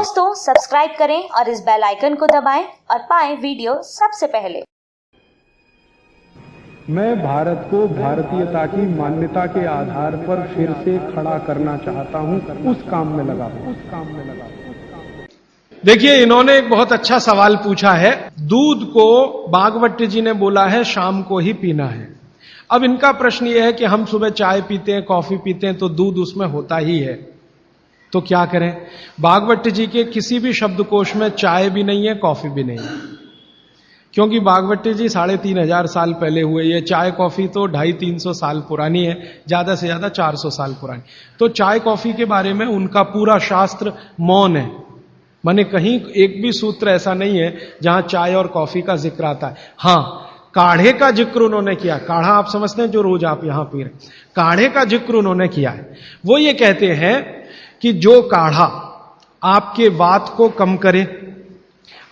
दोस्तों सब्सक्राइब करें और इस बेल आइकन को दबाएं और पाएं वीडियो सबसे पहले। मैं भारत को भारतीयता की मान्यता के आधार पर फिर से खड़ा करना चाहता हूं, उस काम में लगा। देखिए, इन्होंने एक बहुत अच्छा सवाल पूछा है। दूध को भागवत जी ने बोला है शाम को ही पीना है। अब इनका प्रश्न यह है कि हम सुबह चाय पीते हैं, कॉफी पीते हैं, तो दूध उसमें होता ही है, तो क्या करें? भागवत जी के किसी भी शब्दकोश में चाय भी नहीं है, कॉफी भी नहीं है, क्योंकि भागवत जी 3500 साल पहले हुए। ये चाय कॉफी तो 250-300 साल पुरानी है, ज्यादा से ज्यादा 400 साल पुरानी। तो चाय कॉफी के बारे में उनका पूरा शास्त्र मौन है, माने कहीं एक भी सूत्र ऐसा नहीं है जहां चाय और कॉफी का जिक्र आता है। हां, काढ़े का जिक्र उन्होंने किया। काढ़ा आप समझते हैं, जो रोज आप यहां पी रहे, काढ़े का जिक्र उन्होंने किया है। वो ये कहते हैं कि जो काढ़ा आपके वात को कम करे,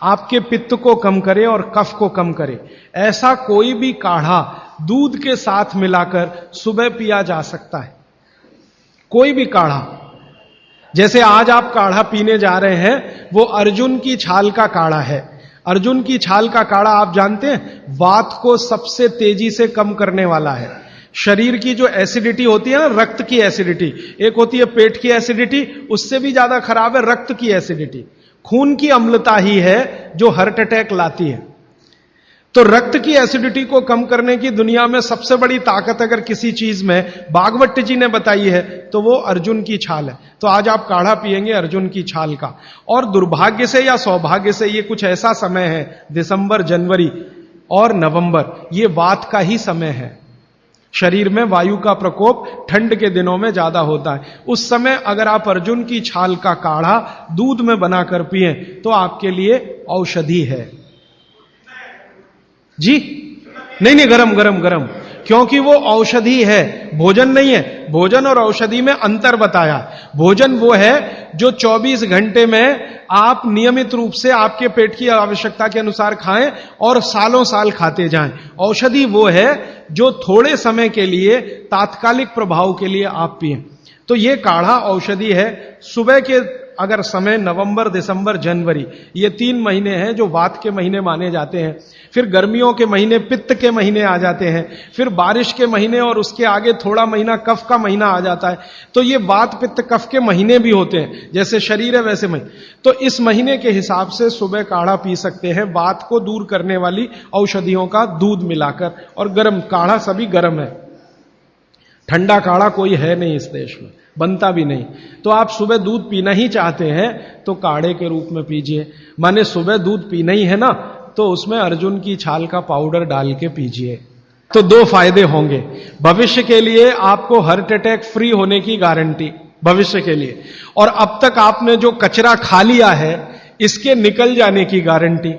आपके पित्त को कम करे और कफ को कम करे, ऐसा कोई भी काढ़ा दूध के साथ मिलाकर सुबह पिया जा सकता है। कोई भी काढ़ा, जैसे आज आप काढ़ा पीने जा रहे हैं, वो अर्जुन की छाल का काढ़ा है। अर्जुन की छाल का काढ़ा आप जानते हैं, वात को सबसे तेजी से कम करने वाला है। शरीर की जो एसिडिटी होती है ना, रक्त की एसिडिटी, एक होती है पेट की एसिडिटी, उससे भी ज्यादा खराब है रक्त की एसिडिटी। खून की अम्लता ही है जो हार्ट अटैक लाती है। तो रक्त की एसिडिटी को कम करने की दुनिया में सबसे बड़ी ताकत अगर किसी चीज में भागवत जी ने बताई है तो वो अर्जुन की छाल है। तो आज आप काढ़ा पिएंगे अर्जुन की छाल का। और दुर्भाग्य से या सौभाग्य से ये कुछ ऐसा समय है, दिसंबर, जनवरी और नवंबर, ये वात का ही समय है। शरीर में वायु का प्रकोप ठंड के दिनों में ज्यादा होता है। उस समय अगर आप अर्जुन की छाल का काढ़ा दूध में बनाकर पिएं तो आपके लिए औषधि है। जी नहीं, गरम, क्योंकि वो औषधि है, भोजन नहीं है। भोजन और औषधि में अंतर बताया। भोजन वो है जो 24 घंटे में आप नियमित रूप से आपके पेट की आवश्यकता के अनुसार खाएं और सालों साल खाते जाएं। औषधि वो है जो थोड़े समय के लिए, तात्कालिक प्रभाव के लिए आप पिएं। तो ये काढ़ा औषधि है। सुबह के अगर समय नवंबर, दिसंबर, जनवरी, ये 3 महीने हैं जो वात के महीने माने जाते हैं। फिर गर्मियों के महीने पित्त के महीने आ जाते हैं। फिर बारिश के महीने और उसके आगे थोड़ा महीना कफ का महीना आ जाता है। तो ये वात पित्त कफ के महीने भी होते हैं, जैसे शरीर है वैसे महीने। तो इस महीने के हिसाब से सुबह काढ़ा पी सकते हैं, वात को दूर करने वाली औषधियों का दूध मिलाकर। और गर्म काढ़ा सभी गर्म है, ठंडा काढ़ा कोई है नहीं इस देश में, बनता भी नहीं। तो आप सुबह दूध पीना ही चाहते हैं तो काढ़े के रूप में पीजिए। माने सुबह दूध पीना ही है ना, तो उसमें अर्जुन की छाल का पाउडर डाल के पीजिए। तो 2 फायदे होंगे। भविष्य के लिए आपको हार्ट अटैक फ्री होने की गारंटी, भविष्य के लिए। और अब तक आपने जो कचरा खा लिया है इसके निकल जाने की गारंटी,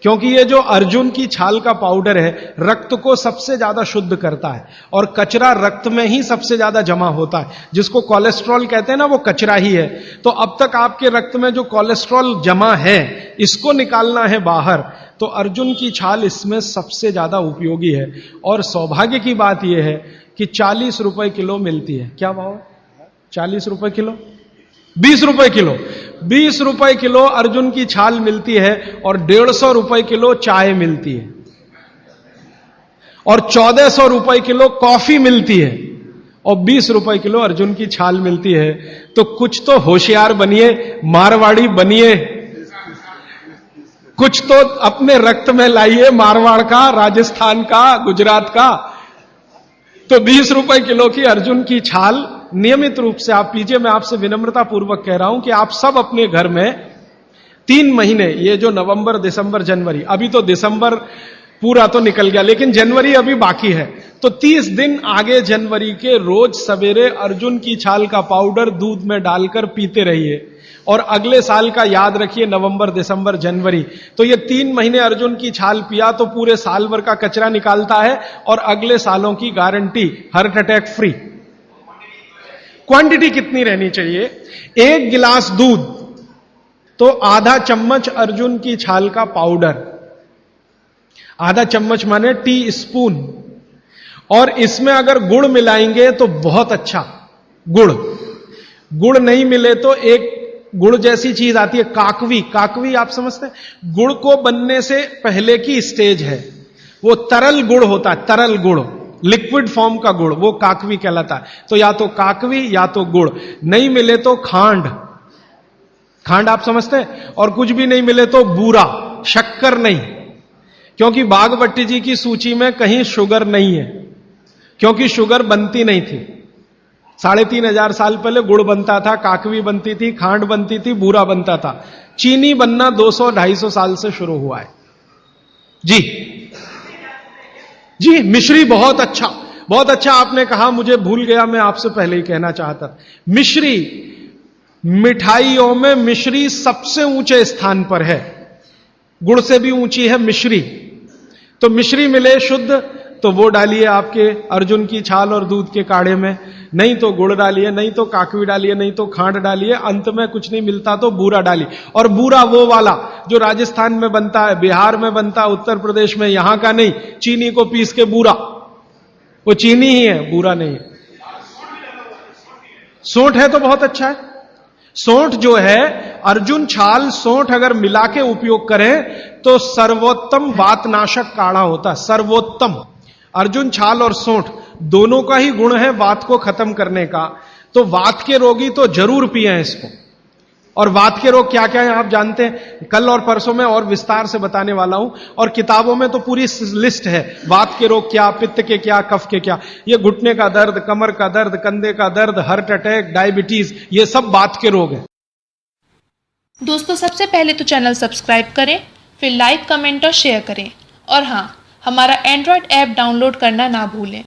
क्योंकि ये जो अर्जुन की छाल का पाउडर है रक्त को सबसे ज्यादा शुद्ध करता है। और कचरा रक्त में ही सबसे ज्यादा जमा होता है, जिसको कोलेस्ट्रॉल कहते हैं ना, वो कचरा ही है। तो अब तक आपके रक्त में जो कोलेस्ट्रॉल जमा है इसको निकालना है बाहर, तो अर्जुन की छाल इसमें सबसे ज्यादा उपयोगी है। और सौभाग्य की बात यह है कि 40 रुपए किलो मिलती है। क्या भाव? 40 रुपए किलो, 20 रुपए किलो, 20 रुपए किलो अर्जुन की छाल मिलती है। और 150 रुपए किलो चाय मिलती है। और 1400 रुपए किलो कॉफी मिलती है। और 20 रुपए किलो अर्जुन की छाल मिलती है। तो कुछ तो होशियार बनिए, मारवाड़ी बनिए, कुछ तो अपने रक्त में लाइए, मारवाड़ का, राजस्थान का, गुजरात का। तो 20 रुपए किलो की अर्जुन की छाल नियमित रूप से आप पीजिए। मैं आपसे विनम्रता पूर्वक कह रहा हूं कि आप सब अपने घर में 3 महीने, ये जो नवंबर, दिसंबर, जनवरी, अभी तो दिसंबर पूरा तो निकल गया लेकिन जनवरी अभी बाकी है, तो 30 दिन आगे जनवरी के रोज सवेरे अर्जुन की छाल का पाउडर दूध में डालकर पीते रहिए। और अगले साल का याद रखिए, नवंबर, दिसंबर, जनवरी, तो ये 3 महीने अर्जुन की छाल पिया तो पूरे साल भर का कचरा निकालता है। और अगले सालों की guarantee, heart attack free. Quantity कितनी रहनी चाहिए? 1 गिलास दूध तो आधा चम्मच अर्जुन की छाल का पाउडर, आधा चम्मच माने टी स्पून। और इसमें अगर गुड़ मिलाएंगे तो बहुत अच्छा। गुड़ नहीं मिले तो 1 गुड़ जैसी चीज आती है काकवी, काकवी आप समझते हैं, गुड़ को बनने से पहले की स्टेज है, वो तरल गुड़ होता है, तरल गुड़, लिक्विड फॉर्म का गुड़, वो काकवी कहलाता है। तो या तो काकवी या तो गुड़, नहीं मिले तो खांड, खांड आप समझते हैं, और कुछ भी नहीं मिले तो बूरा, शक्कर नहीं, क्योंकि बागवटी जी की सूची में कहीं शुगर नहीं है, क्योंकि शुगर बनती नहीं थी। 3500 साल पहले गुड़ बनता था, काकवी बनती थी, खांड बनती थी, बूरा बनता था। चीनी बनना 200-250 साल से शुरू हुआ है। जी जी, मिश्री बहुत अच्छा, बहुत अच्छा आपने कहा, मुझे भूल गया, मैं आपसे पहले ही कहना चाहता था। मिश्री, मिठाइयों में मिश्री सबसे ऊंचे स्थान पर है, गुड़ से भी ऊंची है मिश्री। तो मिश्री मिले शुद्ध तो वो डालिए आपके अर्जुन की छाल और दूध के काढ़े में, नहीं तो गुड़ डालिए, नहीं तो काकवी डालिए, नहीं तो खांड डालिए, अंत में कुछ नहीं मिलता तो बूरा डालिए। और बूरा वो वाला जो राजस्थान में बनता है, बिहार में बनता है, उत्तर प्रदेश में, यहां का नहीं, चीनी को पीस के बूरा, वो चीनी ही है, बूरा नहीं है। सोंठ है तो बहुत अच्छा है। सोंठ जो है, अर्जुन छाल सोंठ अगर मिला के उपयोग करें तो सर्वोत्तम वातनाशक काढ़ा होता है, सर्वोत्तम। अर्जुन छाल और सोंठ दोनों का ही गुण है वात को खत्म करने का, तो वात के रोगी तो जरूर पिए इसको। और वात के रोग क्या क्या है आप जानते हैं, कल और परसों में और विस्तार से बताने वाला हूं, और किताबों में तो पूरी लिस्ट है, वात के रोग क्या, पित्त के क्या, कफ के क्या। ये घुटने का दर्द, कमर का दर्द, कंधे का दर्द, हार्ट अटैक, डायबिटीज, ये सब वात के रोग हैं। दोस्तों, सबसे पहले तो चैनल सब्सक्राइब करें, फिर लाइक, कमेंट और शेयर करें, और हाँ, हमारा एंड्रॉयड ऐप डाउनलोड करना ना भूलें।